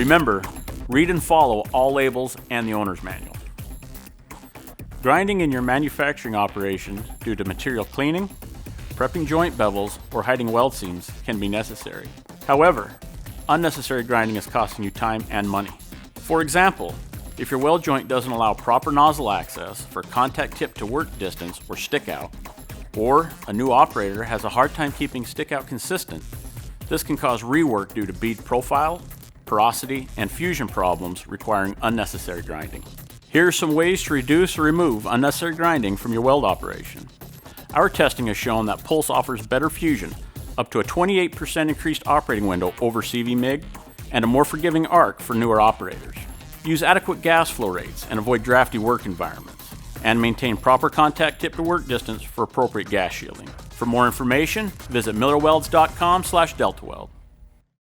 Remember, read and follow all labels and the owner's manual. Grinding in your manufacturing operation due to material cleaning, prepping joint bevels, or hiding weld seams can be necessary. However, unnecessary grinding is costing you time and money. For example, if your weld joint doesn't allow proper nozzle access for contact tip to work distance or stick out, or a new operator has a hard time keeping stick out consistent, this can cause rework due to bead profile, porosity, and fusion problems requiring unnecessary grinding. Here are some ways to reduce or remove unnecessary grinding from your weld operation. Our testing has shown that Pulse offers better fusion, up to a 28% increased operating window over CV-MIG, and a more forgiving arc for newer operators. Use adequate gas flow rates and avoid drafty work environments, and maintain proper contact tip to work distance for appropriate gas shielding. For more information, visit millerwelds.com/deltaweld.